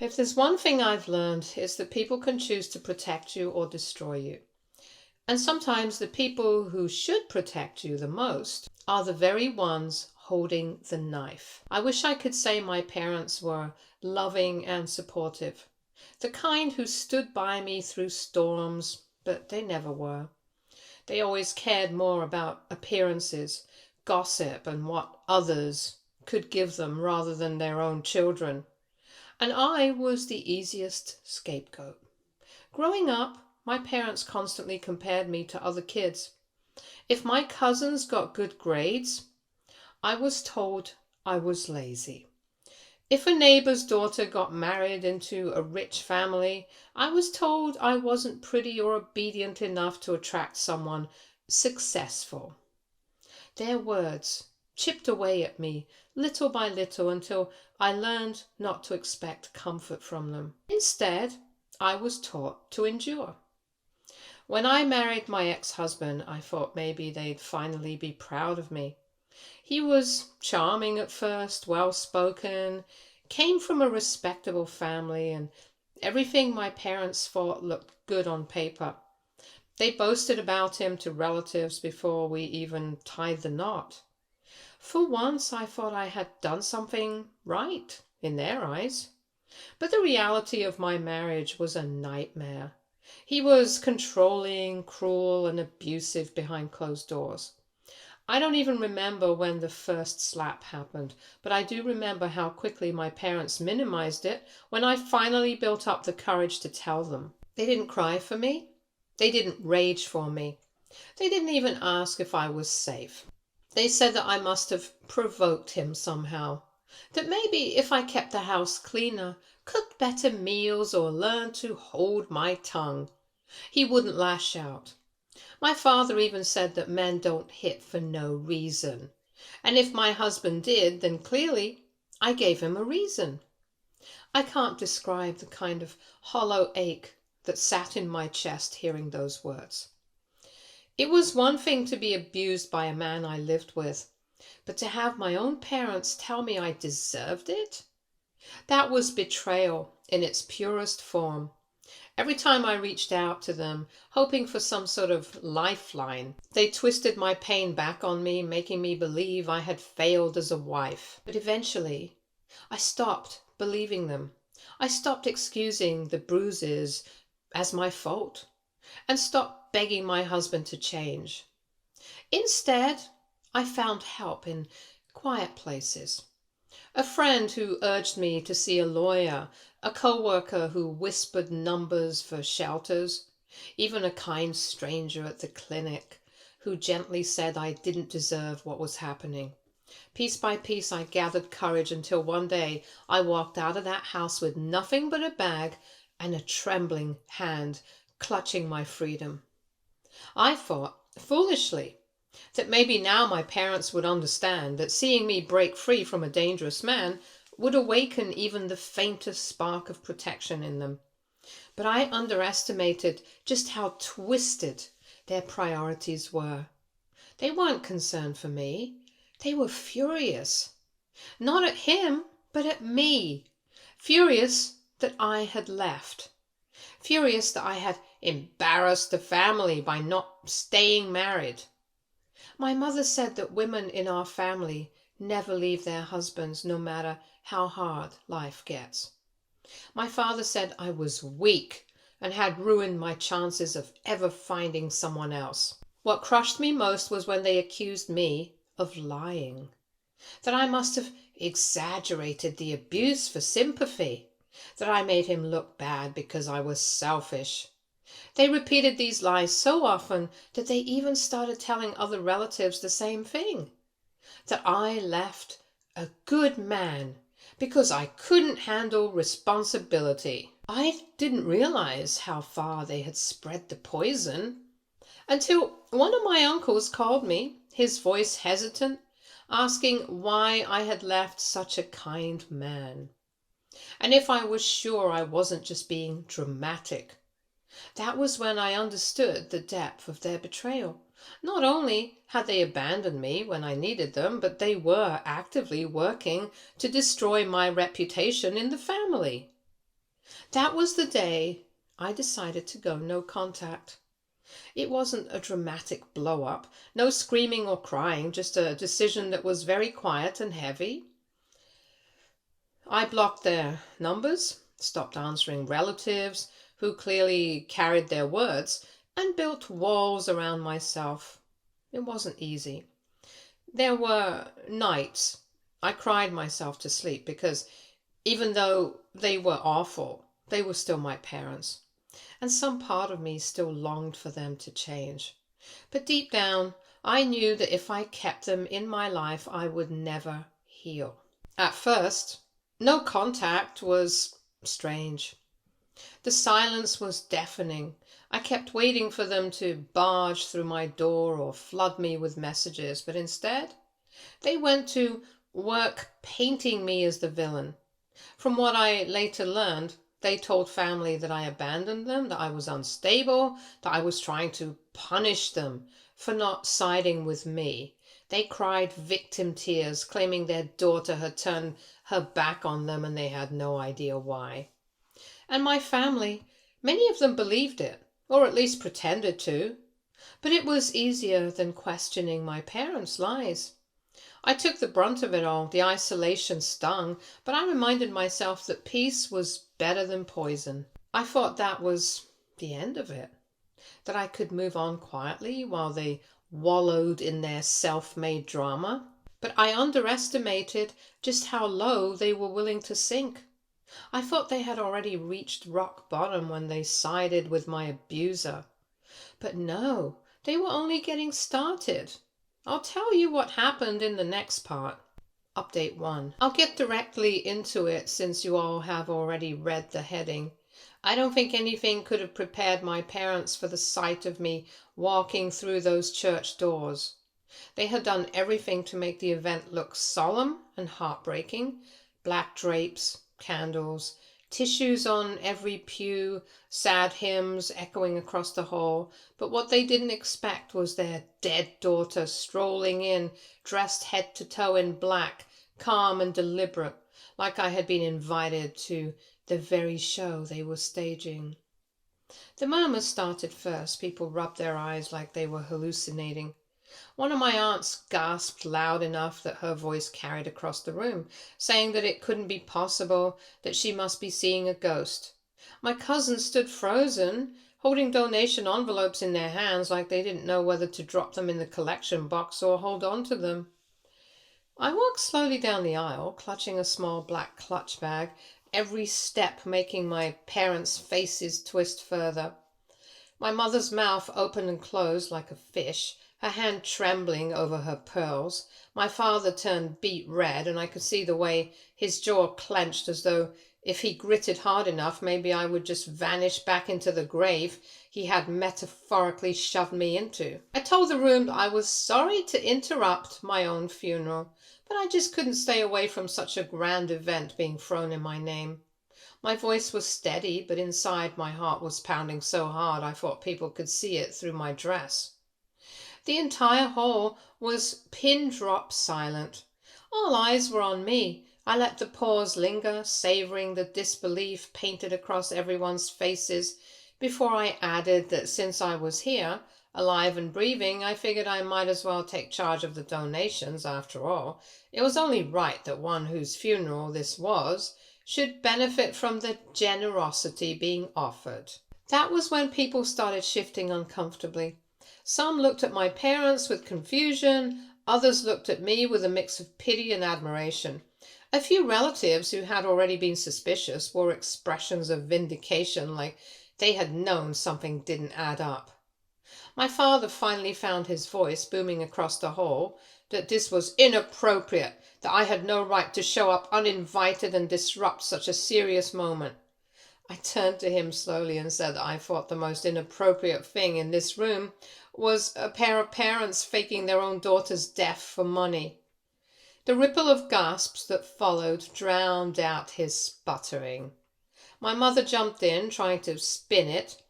If there's one thing I've learned, it's that people can choose to protect you or destroy you. And sometimes the people who should protect you the most are the very ones holding the knife. I wish I could say my parents were loving and supportive, the kind who stood by me through storms, but they never were. They always cared more about appearances, gossip, and what others could give them rather than their own children. And I was the easiest scapegoat. Growing up, my parents constantly compared me to other kids. If my cousins got good grades, I was told I was lazy. If a neighbor's daughter got married into a rich family, I was told I wasn't pretty or obedient enough to attract someone successful. Their words chipped away at me little by little until I learned not to expect comfort from them. Instead, I was taught to endure. When I married my ex-husband, I thought maybe they'd finally be proud of me. He was charming at first, well-spoken, came from a respectable family, and everything my parents thought looked good on paper. They boasted about him to relatives before we even tied the knot. For once, I thought I had done something right in their eyes. But the reality of my marriage was a nightmare. He was controlling, cruel, and abusive behind closed doors. I don't even remember when the first slap happened, but I do remember how quickly my parents minimized it when I finally built up the courage to tell them. They didn't cry for me. They didn't rage for me. They didn't even ask if I was safe. They said that I must have provoked him somehow, that maybe if I kept the house cleaner, cooked better meals, or learned to hold my tongue, he wouldn't lash out. My father even said that men don't hit for no reason, and if my husband did, then clearly I gave him a reason. I can't describe the kind of hollow ache that sat in my chest hearing those words. It was one thing to be abused by a man I lived with, but to have my own parents tell me I deserved it? That was betrayal in its purest form. Every time I reached out to them, hoping for some sort of lifeline, they twisted my pain back on me, making me believe I had failed as a wife. But eventually, I stopped believing them. I stopped excusing the bruises as my fault and stopped begging my husband to change. Instead, I found help in quiet places. A friend who urged me to see a lawyer, a co-worker who whispered numbers for shelters, even a kind stranger at the clinic who gently said I didn't deserve what was happening. Piece by piece, I gathered courage until one day I walked out of that house with nothing but a bag and a trembling hand clutching my freedom. I thought, foolishly, that maybe now my parents would understand that seeing me break free from a dangerous man would awaken even the faintest spark of protection in them. But I underestimated just how twisted their priorities were. They weren't concerned for me. They were furious. Not at him, but at me. Furious that I had left. Furious that I had embarrassed the family by not staying married. My mother said that women in our family never leave their husbands no matter how hard life gets. My father said I was weak and had ruined my chances of ever finding someone else. What crushed me most was when they accused me of lying, that I must have exaggerated the abuse for sympathy, that I made him look bad because I was selfish. They repeated these lies so often that they even started telling other relatives the same thing, that I left a good man because I couldn't handle responsibility. I didn't realize how far they had spread the poison until one of my uncles called me, his voice hesitant, asking why I had left such a kind man, and if I was sure I wasn't just being dramatic. That was when I understood the depth of their betrayal. Not only had they abandoned me when I needed them, but they were actively working to destroy my reputation in the family. That was the day I decided to go no contact. It wasn't a dramatic blow up, no screaming or crying, just a decision that was very quiet and heavy. I blocked their numbers, stopped answering relatives who clearly carried their words, and built walls around myself. It wasn't easy. There were nights I cried myself to sleep because even though they were awful, they were still my parents. And some part of me still longed for them to change. But deep down, I knew that if I kept them in my life, I would never heal. At first, no contact was strange. The silence was deafening. I kept waiting for them to barge through my door or flood me with messages, but instead, they went to work painting me as the villain. From what I later learned, they told family that I abandoned them, that I was unstable, that I was trying to punish them for not siding with me. They cried victim tears, claiming their daughter had turned her back on them and they had no idea why. And my family, many of them believed it, or at least pretended to. But it was easier than questioning my parents' lies. I took the brunt of it all. The isolation stung, but I reminded myself that peace was better than poison. I thought that was the end of it, that I could move on quietly while they wallowed in their self-made drama. But I underestimated just how low they were willing to sink. I thought they had already reached rock bottom when they sided with my abuser. But no, they were only getting started. I'll tell you what happened in the next part. Update 1. I'll get directly into it since you all have already read the heading. I don't think anything could have prepared my parents for the sight of me walking through those church doors. They had done everything to make the event look solemn and heartbreaking. Black drapes, candles, tissues on every pew, sad hymns echoing across the hall. But what they didn't expect was their dead daughter strolling in, dressed head to toe in black, calm and deliberate, like I had been invited to the very show they were staging. The murmurs started first. People rubbed their eyes like they were hallucinating. One of my aunts gasped loud enough that her voice carried across the room, saying that it couldn't be possible, that she must be seeing a ghost. My cousins stood frozen, holding donation envelopes in their hands like they didn't know whether to drop them in the collection box or hold on to them. I walked slowly down the aisle, clutching a small black clutch bag, every step making my parents' faces twist further. My mother's mouth opened and closed like a fish, her hand trembling over her pearls. My father turned beet red, and I could see the way his jaw clenched, as though if he gritted hard enough, maybe I would just vanish back into the grave he had metaphorically shoved me into. I told the room that I was sorry to interrupt my own funeral, but I just couldn't stay away from such a grand event being thrown in my name. My voice was steady, but inside my heart was pounding so hard I thought people could see it through my dress. The entire hall was pin-drop silent. All eyes were on me. I let the pause linger, savoring the disbelief painted across everyone's faces, before I added that since I was here, alive and breathing, I figured I might as well take charge of the donations after all. It was only right that one whose funeral this was should benefit from the generosity being offered. That was when people started shifting uncomfortably. Some looked at my parents with confusion, others looked at me with a mix of pity and admiration. A few relatives who had already been suspicious wore expressions of vindication, like they had known something didn't add up. My father finally found his voice booming across the hall, that this was inappropriate, that I had no right to show up uninvited and disrupt such a serious moment. I turned to him slowly and said that I thought the most inappropriate thing in this room was a pair of parents faking their own daughter's death for money. The ripple of gasps that followed drowned out his sputtering. My mother jumped in, trying to spin it.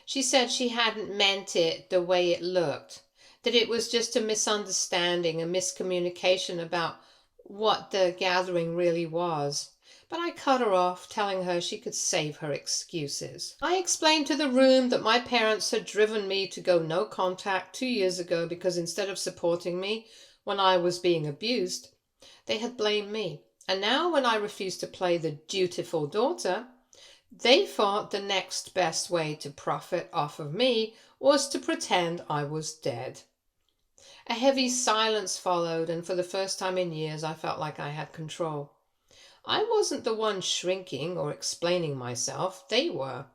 She said she hadn't meant it the way it looked, that it was just a misunderstanding, a miscommunication about what the gathering really was. but I cut her off, telling her she could save her excuses. I explained to the room that my parents had driven me to go no contact 2 years ago because instead of supporting me when I was being abused, they had blamed me. And now when I refused to play the dutiful daughter, they thought the next best way to profit off of me was to pretend I was dead. A heavy silence followed, and for the first time in years I felt like I had control. I wasn't the one shrinking or explaining myself, they were.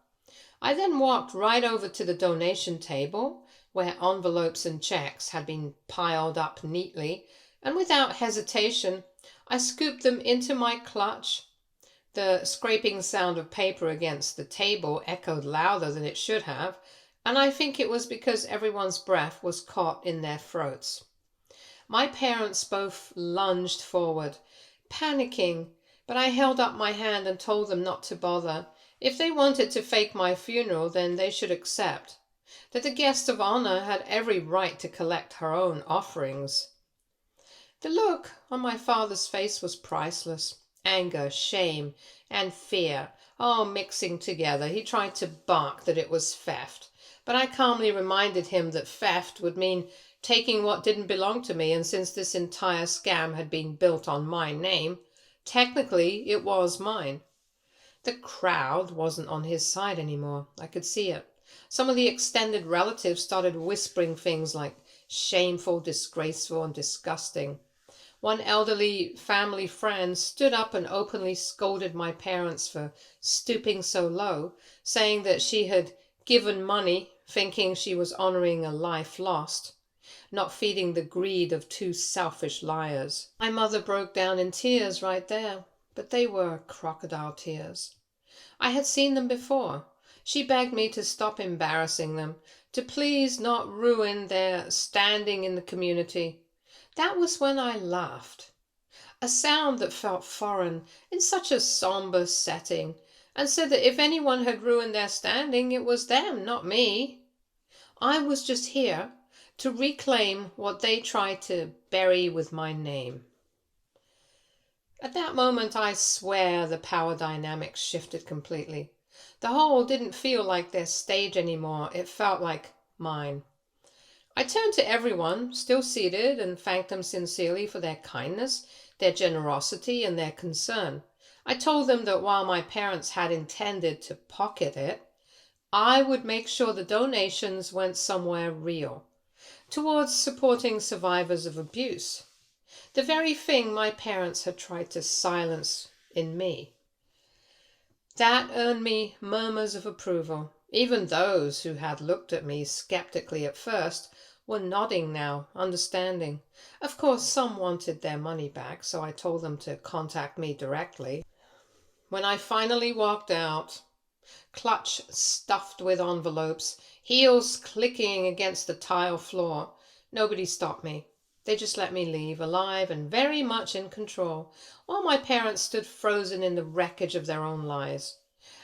I then walked right over to the donation table, where envelopes and checks had been piled up neatly, and without hesitation I scooped them into my clutch. The scraping sound of paper against the table echoed louder than it should have, and I think it was because everyone's breath was caught in their throats. My parents both lunged forward, panicking, but I held up my hand and told them not to bother. If they wanted to fake my funeral, then they should accept that the guest of honor had every right to collect her own offerings. The look on my father's face was priceless. Anger, shame, and fear, all mixing together. He tried to bark that it was theft, but I calmly reminded him that theft would mean taking what didn't belong to me, and since this entire scam had been built on my name, technically it was mine. The crowd wasn't on his side anymore. I could see it. Some of the extended relatives started whispering things like shameful, disgraceful, and disgusting. One elderly family friend stood up and openly scolded my parents for stooping so low, saying that she had given money thinking she was honoring a life lost, not feeding the greed of two selfish liars. My mother broke down in tears right there, but they were crocodile tears. I had seen them before. She begged me to stop embarrassing them, to please not ruin their standing in the community. That was when I laughed, a sound that felt foreign in such a somber setting, and said that if anyone had ruined their standing, it was them, not me. I was just here to reclaim what they tried to bury with my name. At that moment, I swear the power dynamics shifted completely. The hall didn't feel like their stage anymore. It felt like mine. I turned to everyone, still seated, and thanked them sincerely for their kindness, their generosity, and their concern. I told them that while my parents had intended to pocket it, I would make sure the donations went somewhere real, towards supporting survivors of abuse, the very thing my parents had tried to silence in me. That earned me murmurs of approval. Even those who had looked at me skeptically at first were nodding now, understanding. Of course, some wanted their money back, so I told them to contact me directly. When I finally walked out, clutch stuffed with envelopes, heels clicking against the tile floor, nobody stopped me. They just let me leave, alive and very much in control, while my parents stood frozen in the wreckage of their own lies.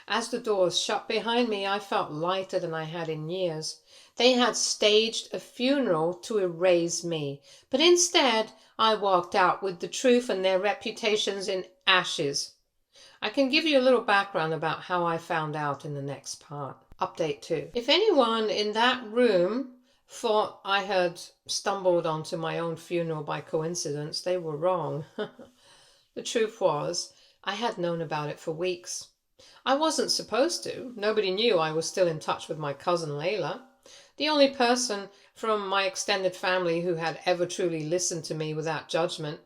As the doors shut behind me, I felt lighter than I had in years. They had staged a funeral to erase me, but instead I walked out with the truth and their reputations in ashes. I can give you a little background about how I found out in the next part. Update 2. If anyone in that room thought I had stumbled onto my own funeral by coincidence, they were wrong. The truth was, I had known about it for weeks. I wasn't supposed to. Nobody knew I was still in touch with my cousin Layla, the only person from my extended family who had ever truly listened to me without judgment.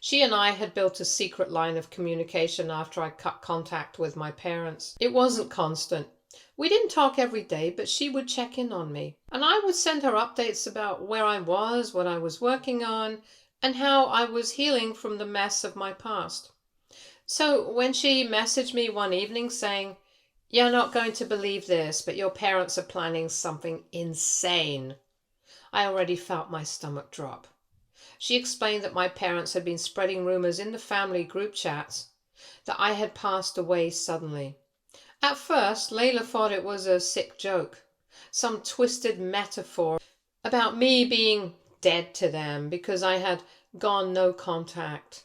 She and I had built a secret line of communication after I cut contact with my parents. It wasn't constant. We didn't talk every day, but she would check in on me, and I would send her updates about where I was, what I was working on, and how I was healing from the mess of my past. So when she messaged me one evening saying, "You're not going to believe this, but your parents are planning something insane," I already felt my stomach drop. She explained that my parents had been spreading rumors in the family group chats that I had passed away suddenly. At first, Layla thought it was a sick joke, some twisted metaphor about me being dead to them because I had gone no contact.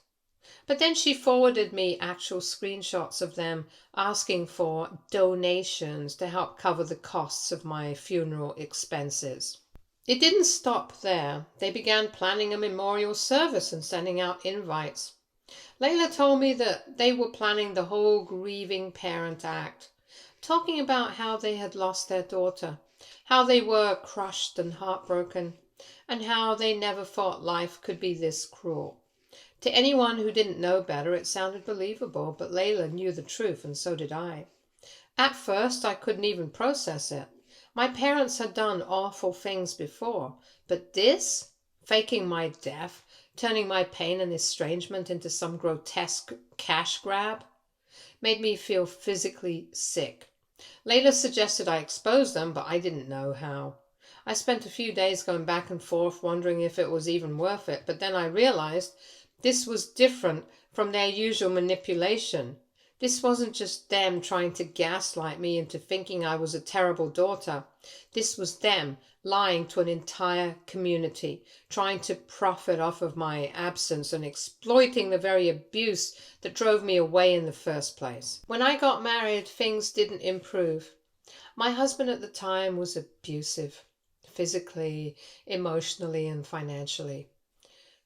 But then she forwarded me actual screenshots of them asking for donations to help cover the costs of my funeral expenses. It didn't stop there. They began planning a memorial service and sending out invites. Layla told me that they were planning the whole grieving parent act, talking about how they had lost their daughter, how they were crushed and heartbroken, and how they never thought life could be this cruel. To anyone who didn't know better, it sounded believable, but Layla knew the truth, and so did I. At first, I couldn't even process it. My parents had done awful things before, but this, faking my death, turning my pain and estrangement into some grotesque cash grab, made me feel physically sick. Layla suggested I expose them, but I didn't know how. I spent a few days going back and forth wondering if it was even worth it, but then I realized this was different from their usual manipulation. This wasn't just them trying to gaslight me into thinking I was a terrible daughter. This was them lying to an entire community, trying to profit off of my absence and exploiting the very abuse that drove me away in the first place. When I got married, things didn't improve. My husband at the time was abusive, physically, emotionally, and financially.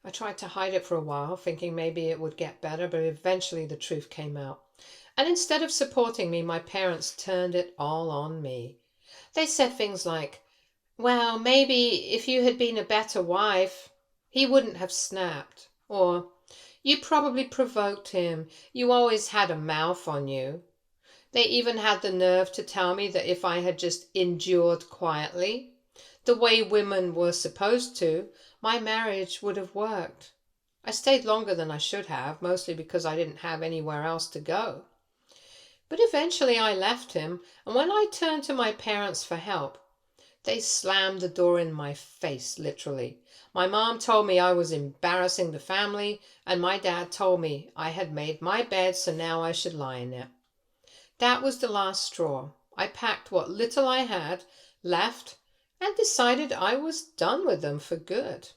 I tried to hide it for a while, thinking maybe it would get better, but eventually the truth came out. And instead of supporting me, my parents turned it all on me. They said things like, well, maybe if you had been a better wife, he wouldn't have snapped. Or, you probably provoked him. You always had a mouth on you. They even had the nerve to tell me that if I had just endured quietly, the way women were supposed to, my marriage would have worked. I stayed longer than I should have, mostly because I didn't have anywhere else to go. But eventually I left him, and when I turned to my parents for help, they slammed the door in my face, literally. My mom told me I was embarrassing the family, and my dad told me I had made my bed, so now I should lie in it. That was the last straw. I packed what little I had, left, and decided I was done with them for good.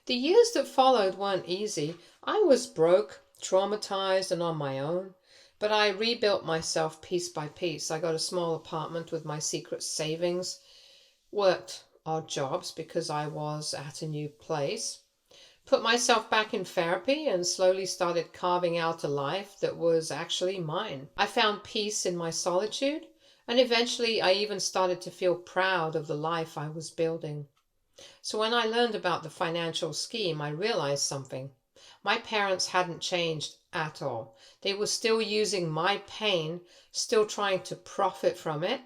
The years that followed weren't easy. I was broke, traumatized, and on my own. But I rebuilt myself piece by piece. I got a small apartment with my secret savings, worked odd jobs because I was at a new place, put myself back in therapy, and slowly started carving out a life that was actually mine. I found peace in my solitude, and eventually I even started to feel proud of the life I was building. So when I learned about the financial scheme, I realized something. My parents hadn't changed at all. They were still using my pain, still trying to profit from it,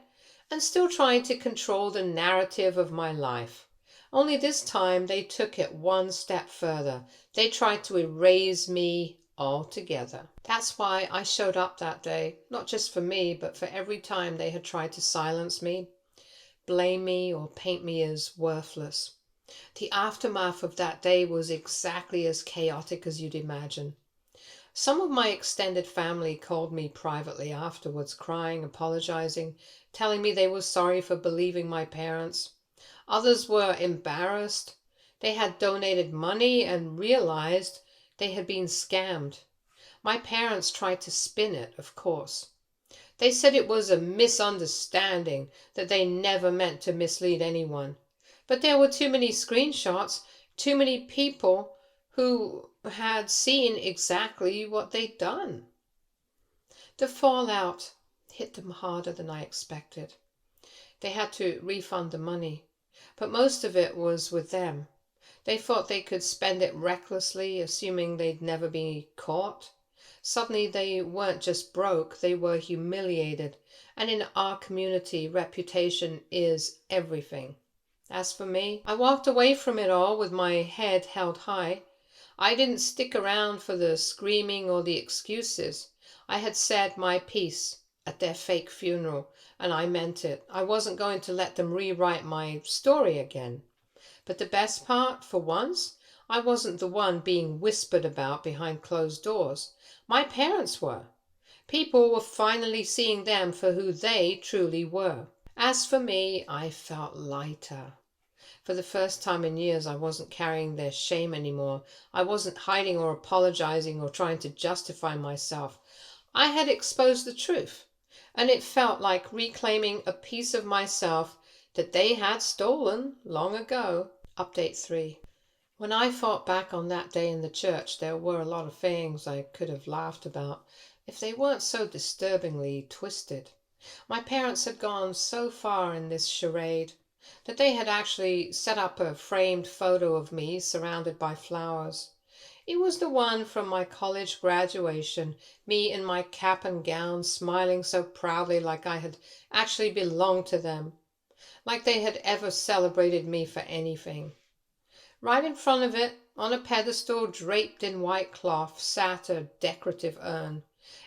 and still trying to control the narrative of my life. Only this time they took it one step further. They tried to erase me altogether. That's why I showed up that day, not just for me, but for every time they had tried to silence me, blame me, or paint me as worthless. The aftermath of that day was exactly as chaotic as you'd imagine. Some of my extended family called me privately afterwards, crying, apologizing, telling me they were sorry for believing my parents. Others were embarrassed. They had donated money and realized they had been scammed. My parents tried to spin it, of course. They said it was a misunderstanding, that they never meant to mislead anyone. But there were too many screenshots, too many people who had seen exactly what they'd done. The fallout hit them harder than I expected. They had to refund the money, but most of it was with them. They thought they could spend it recklessly, assuming they'd never be caught. Suddenly they weren't just broke, they were humiliated, and in our community, reputation is everything. As for me, I walked away from it all with my head held high. I didn't stick around for the screaming or the excuses. I had said my piece at their fake funeral, and I meant it. I wasn't going to let them rewrite my story again. But the best part, for once, I wasn't the one being whispered about behind closed doors. My parents were. People were finally seeing them for who they truly were. As for me, I felt lighter. For the first time in years, I wasn't carrying their shame anymore. I wasn't hiding or apologizing or trying to justify myself. I had exposed the truth, and it felt like reclaiming a piece of myself that they had stolen long ago. Update 3. When I thought back on that day in the church, there were a lot of things I could have laughed about if they weren't so disturbingly twisted. My parents had gone so far in this charade that they had actually set up a framed photo of me surrounded by flowers. It was the one from my college graduation, me in my cap and gown, smiling so proudly like I had actually belonged to them, like they had ever celebrated me for anything. Right in front of it, on a pedestal draped in white cloth, sat a decorative urn.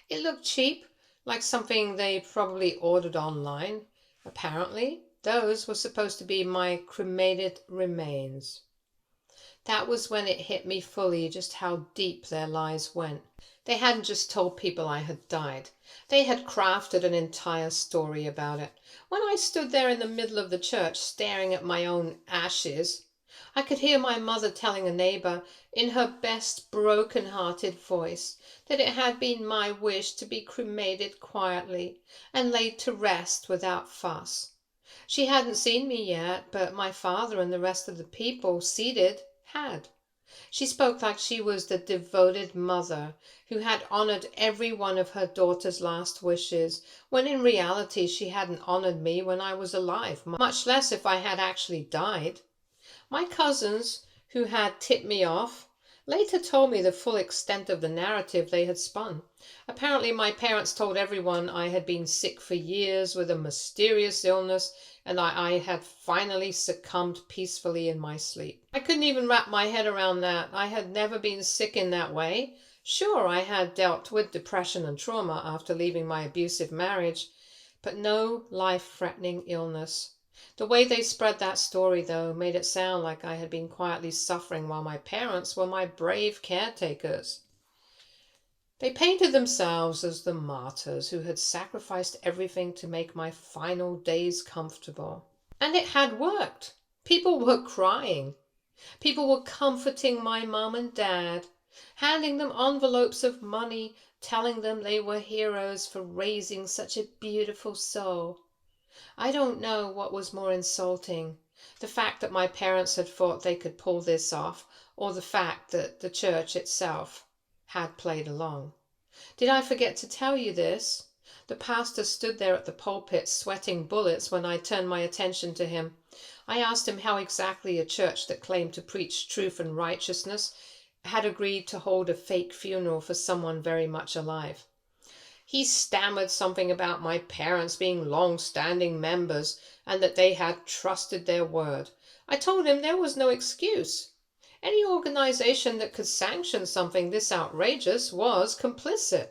It looked cheap, like something they probably ordered online. Apparently, those were supposed to be my cremated remains. That was when it hit me fully just how deep their lies went. They hadn't just told people I had died. They had crafted an entire story about it. When I stood there in the middle of the church staring at my own ashes, I could hear my mother telling a neighbor in her best broken-hearted voice that it had been my wish to be cremated quietly and laid to rest without fuss. She hadn't seen me yet, but my father and the rest of the people seated had. She spoke like she was the devoted mother who had honored every one of her daughter's last wishes, when in reality she hadn't honored me when I was alive, much less if I had actually died. My cousins, who had tipped me off, later told me the full extent of the narrative they had spun. Apparently my parents told everyone I had been sick for years with a mysterious illness, and I had finally succumbed peacefully in my sleep. I couldn't even wrap my head around that. I had never been sick in that way. Sure, I had dealt with depression and trauma after leaving my abusive marriage, but no life-threatening illness. The way they spread that story, though, made it sound like I had been quietly suffering while my parents were my brave caretakers. They painted themselves as the martyrs who had sacrificed everything to make my final days comfortable. And it had worked. People were crying. People were comforting my mum and dad, handing them envelopes of money, telling them they were heroes for raising such a beautiful soul. I don't know what was more insulting, the fact that my parents had thought they could pull this off, or the fact that the church itself had played along. Did I forget to tell you this? The pastor stood there at the pulpit sweating bullets when I turned my attention to him. I asked him how exactly a church that claimed to preach truth and righteousness had agreed to hold a fake funeral for someone very much alive. He stammered something about my parents being long-standing members and that they had trusted their word. I told him there was no excuse. Any organization that could sanction something this outrageous was complicit.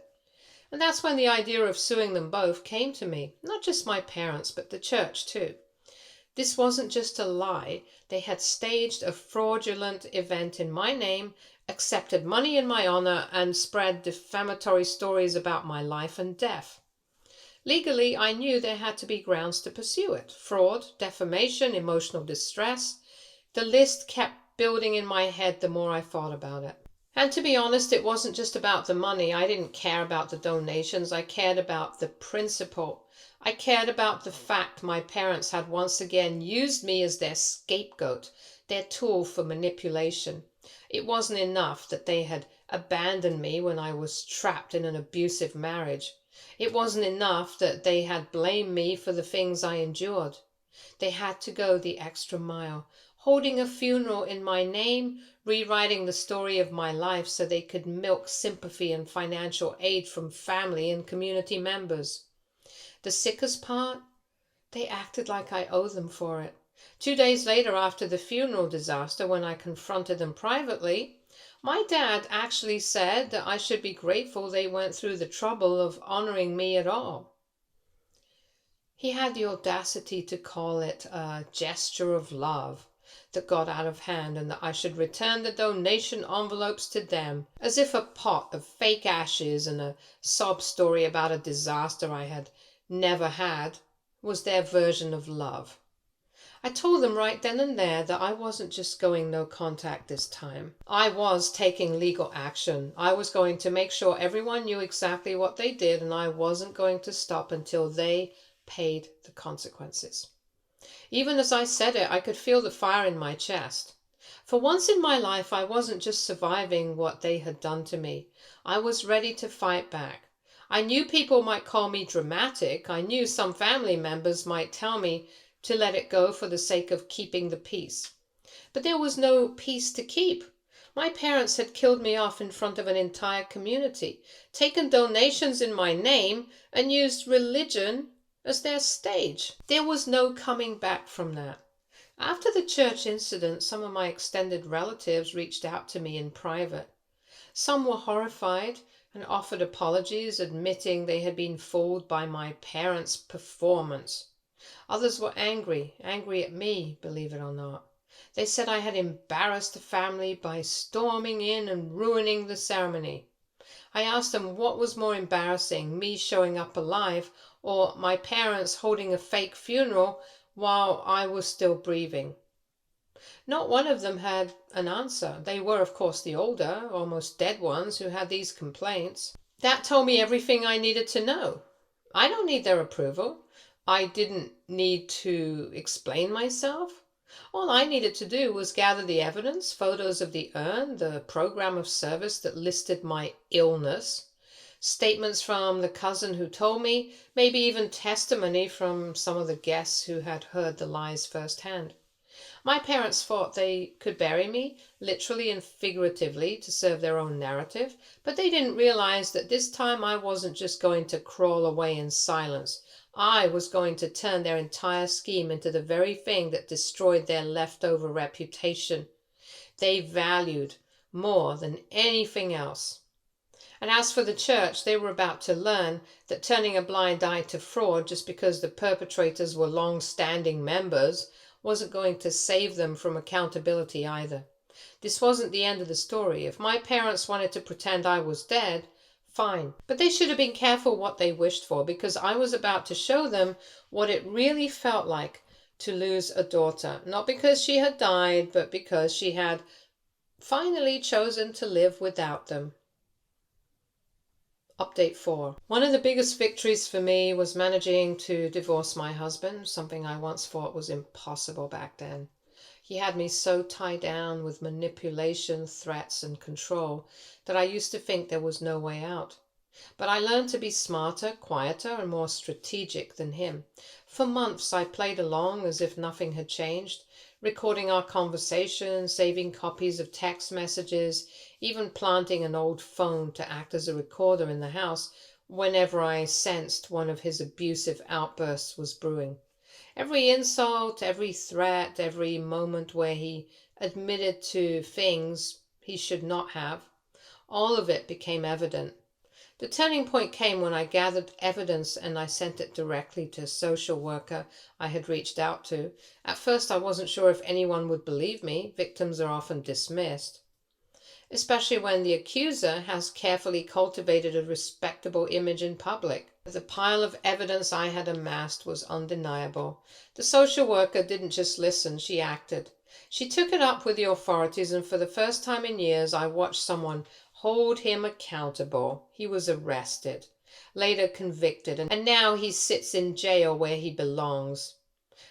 And that's when the idea of suing them both came to me. Not just my parents, but the church too. This wasn't just a lie. They had staged a fraudulent event in my name, accepted money in my honor, and spread defamatory stories about my life and death. Legally, I knew there had to be grounds to pursue it. Fraud, defamation, emotional distress. The list kept building in my head the more I thought about it. And to be honest, it wasn't just about the money. I didn't care about the donations. I cared about the principle. I cared about the fact my parents had once again used me as their scapegoat, their tool for manipulation. It wasn't enough that they had abandoned me when I was trapped in an abusive marriage. It wasn't enough that they had blamed me for the things I endured. They had to go the extra mile, holding a funeral in my name, rewriting the story of my life so they could milk sympathy and financial aid from family and community members. The sickest part? They acted like I owe them for it. 2 days later, after the funeral disaster, when I confronted them privately, my dad actually said that I should be grateful they went through the trouble of honoring me at all. He had the audacity to call it a gesture of love that got out of hand, and that I should return the donation envelopes to them, as if a pot of fake ashes and a sob story about a disaster I had never had was their version of love. I told them right then and there that I wasn't just going no contact this time. I was taking legal action. I was going to make sure everyone knew exactly what they did, and I wasn't going to stop until they paid the consequences. Even as I said it, I could feel the fire in my chest. For once in my life, I wasn't just surviving what they had done to me. I was ready to fight back. I knew people might call me dramatic. I knew some family members might tell me to let it go for the sake of keeping the peace. But there was no peace to keep. My parents had killed me off in front of an entire community, taken donations in my name, and used religion as their stage. There was no coming back from that. After the church incident, some of my extended relatives reached out to me in private. Some were horrified and offered apologies, admitting they had been fooled by my parents' performance. Others were angry at me, believe it or not. They said I had embarrassed the family by storming in and ruining the ceremony. I asked them what was more embarrassing, me showing up alive or my parents holding a fake funeral while I was still breathing. Not one of them had an answer. They were, of course, the older, almost dead ones who had these complaints. That told me everything I needed to know. I don't need their approval. I didn't need to explain myself. All I needed to do was gather the evidence, photos of the urn, the program of service that listed my illness, statements from the cousin who told me, maybe even testimony from some of the guests who had heard the lies firsthand. My parents thought they could bury me, literally and figuratively, to serve their own narrative, but they didn't realize that this time I wasn't just going to crawl away in silence. I was going to turn their entire scheme into the very thing that destroyed their leftover reputation. They valued more than anything else. And as for the church, they were about to learn that turning a blind eye to fraud just because the perpetrators were long-standing members wasn't going to save them from accountability either. This wasn't the end of the story. If my parents wanted to pretend I was dead, fine. But they should have been careful what they wished for, because I was about to show them what it really felt like to lose a daughter. Not because she had died, but because she had finally chosen to live without them. Update 4. One of the biggest victories for me was managing to divorce my husband, something I once thought was impossible back then. He had me so tied down with manipulation, threats, and control that I used to think there was no way out. But I learned to be smarter, quieter, and more strategic than him. For months I played along as if nothing had changed, recording our conversations, saving copies of text messages, even planting an old phone to act as a recorder in the house whenever I sensed one of his abusive outbursts was brewing. Every insult, every threat, every moment where he admitted to things he should not have, all of it became evident. The turning point came when I gathered evidence and I sent it directly to a social worker I had reached out to. At first I wasn't sure if anyone would believe me. Victims are often dismissed, especially when the accuser has carefully cultivated a respectable image in public. The pile of evidence I had amassed was undeniable. The social worker didn't just listen, she acted. She took it up with the authorities, and for the first time in years I watched someone hold him accountable. He was arrested, later convicted, and now he sits in jail where he belongs.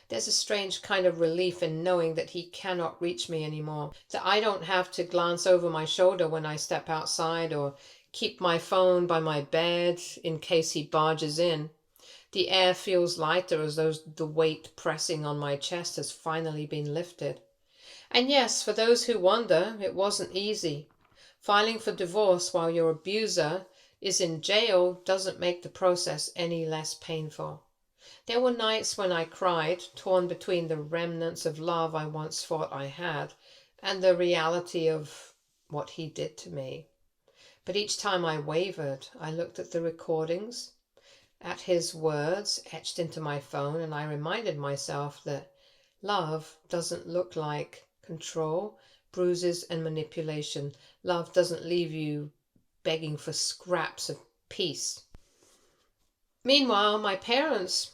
There's a strange kind of relief in knowing that he cannot reach me anymore, that I don't have to glance over my shoulder when I step outside or keep my phone by my bed in case he barges in. The air feels lighter, as though the weight pressing on my chest has finally been lifted. And yes, for those who wonder, it wasn't easy. Filing for divorce while your abuser is in jail doesn't make the process any less painful. There were nights when I cried, torn between the remnants of love I once thought I had and the reality of what he did to me. But each time I wavered, I looked at the recordings, at his words etched into my phone, and I reminded myself that love doesn't look like control, bruises, and manipulation. Love doesn't leave you begging for scraps of peace. Meanwhile, my parents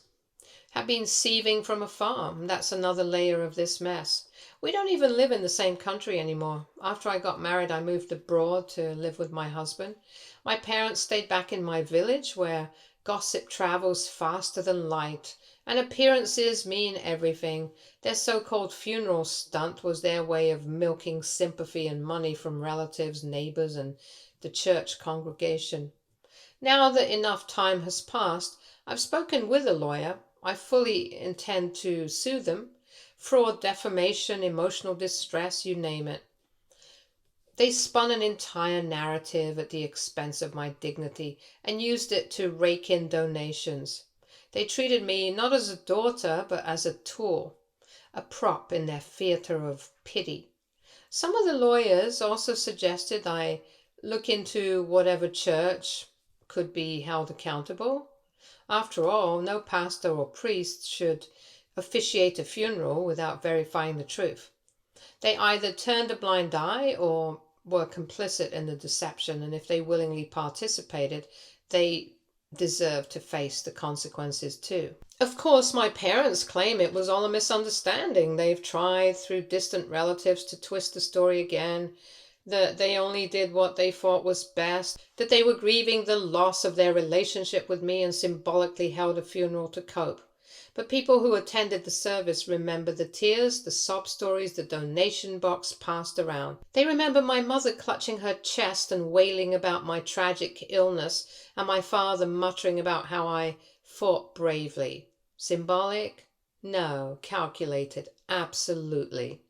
have been sieving from a farm. That's another layer of this mess. We don't even live in the same country anymore. After I got married, I moved abroad to live with my husband. My parents stayed back in my village where gossip travels faster than light and appearances mean everything. Their so-called funeral stunt was their way of milking sympathy and money from relatives, neighbors, and the church congregation. Now that enough time has passed, I've spoken with a lawyer. I fully intend to sue them. Fraud, defamation, emotional distress, you name it. They spun an entire narrative at the expense of my dignity and used it to rake in donations. They treated me not as a daughter, but as a tool, a prop in their theater of pity. Some of the lawyers also suggested I look into whatever church could be held accountable. After all, no pastor or priest should officiate a funeral without verifying the truth. They either turned a blind eye or were complicit in the deception, and if they willingly participated, they deserve to face the consequences too. Of course, my parents claim it was all a misunderstanding. They've tried through distant relatives to twist the story again, that they only did what they thought was best, that they were grieving the loss of their relationship with me and symbolically held a funeral to cope. But people who attended the service remember the tears, the sob stories, the donation box passed around. They remember my mother clutching her chest and wailing about my tragic illness, and my father muttering about how I fought bravely. Symbolic? No. Calculated? Absolutely.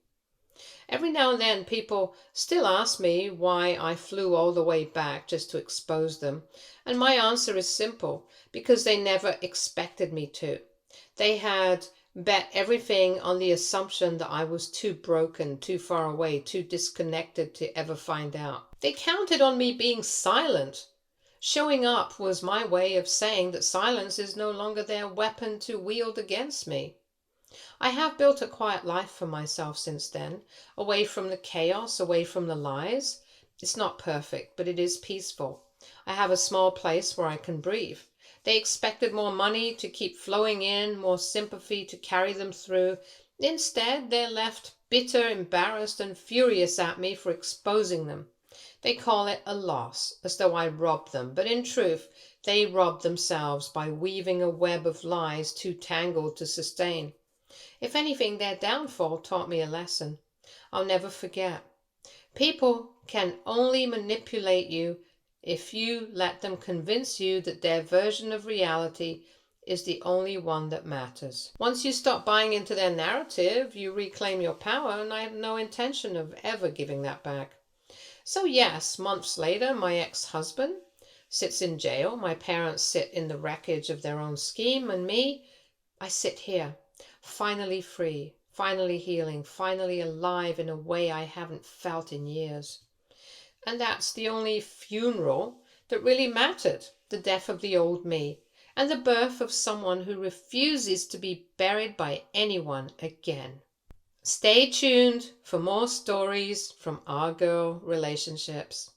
Every now and then people still ask me why I flew all the way back just to expose them, and my answer is simple: because they never expected me to. They had bet everything on the assumption that I was too broken, too far away, too disconnected to ever find out. They counted on me being silent. Showing up was my way of saying that silence is no longer their weapon to wield against me. I have built a quiet life for myself since then, away from the chaos, away from the lies. It's not perfect, but it is peaceful. I have a small place where I can breathe. They expected more money to keep flowing in, more sympathy to carry them through. Instead, they're left bitter, embarrassed, and furious at me for exposing them. They call it a loss, as though I robbed them, but in truth, they robbed themselves by weaving a web of lies too tangled to sustain. If anything, their downfall taught me a lesson I'll never forget. People can only manipulate you if you let them convince you that their version of reality is the only one that matters. Once you stop buying into their narrative, you reclaim your power, and I have no intention of ever giving that back. So yes, months later, my ex-husband sits in jail, my parents sit in the wreckage of their own scheme, and me, I sit here, finally free, finally healing, finally alive in a way I haven't felt in years. And that's the only funeral that really mattered: the death of the old me and the birth of someone who refuses to be buried by anyone again. Stay tuned for more stories from our girl relationships.